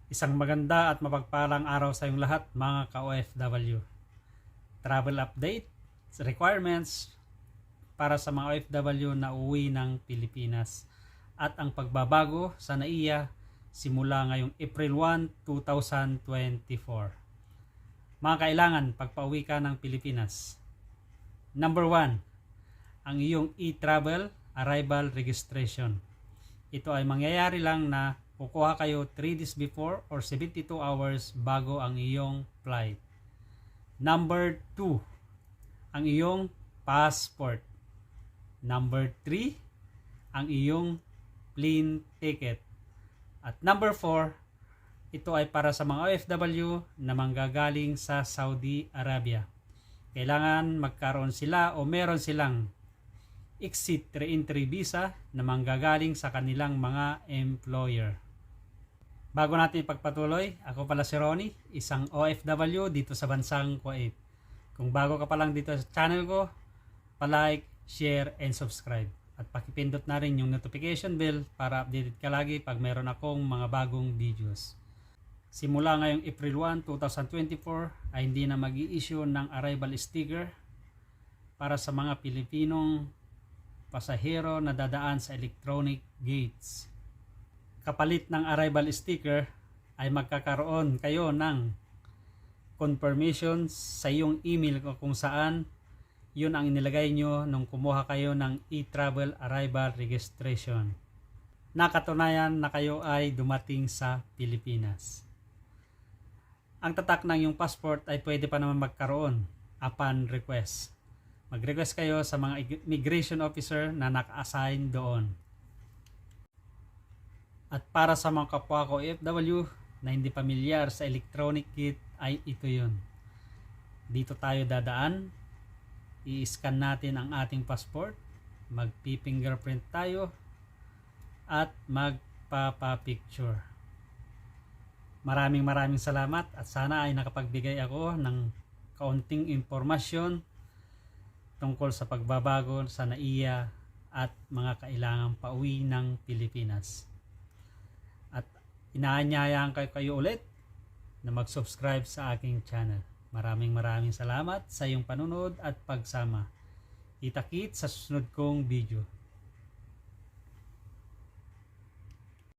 Isang maganda at mapagpalang araw sa iyong lahat mga ka-OFW. Travel update, requirements para sa mga OFW na uwi ng Pilipinas at ang pagbabago sa NAIA simula ngayong April 1, 2024. Mga kailangan pagpauwi ka ng Pilipinas. Number 1, ang iyong e-travel arrival registration. Ito ay mangyayari lang na kukuha kayo 3 days before or 72 hours bago ang iyong flight. Number 2, ang iyong passport. Number 3, ang iyong plane ticket. At number 4, ito ay para sa mga OFW na manggagaling sa Saudi Arabia. Kailangan magkaroon sila o meron silang exit re-entry visa na manggagaling sa kanilang mga employer. Bago natin pagpatuloy, ako pala si Ronnie, isang OFW dito sa bansang Kuwait. Kung bago ka pa lang dito sa channel ko, pa-like, share, and subscribe. At pakipindot na rin yung notification bell para updated ka lagi pag meron akong mga bagong videos. Simula ngayong April 1, 2024 ay hindi na mag-i-issue ng arrival sticker para sa mga Pilipinong pasahero na dadaan sa electronic gates. Kapalit ng arrival sticker ay magkakaroon kayo ng confirmation sa iyong email kung saan yun ang inilagay nyo nung kumuha kayo ng e-travel arrival registration. Nakatunayan na kayo ay dumating sa Pilipinas. Ang tatak ng iyong passport ay pwede pa naman magkaroon upon request. Mag-request kayo sa mga immigration officer na naka-assign doon. At para sa mga kapwa ko OFW na hindi pamilyar sa electronic kit ay ito yun. Dito tayo dadaan, i-scan natin ang ating passport, magpi-fingerprint tayo at magpapa-picture. Maraming salamat at sana ay nakapagbigay ako ng kaunting impormasyon tungkol sa pagbabago sa NAIA at mga kailangang pauwi ng Pilipinas. At inaanyayahan kayo ulit na mag-subscribe sa aking channel. Maraming salamat sa iyong panunod at pagsama. Kita-kits sa susunod kong video.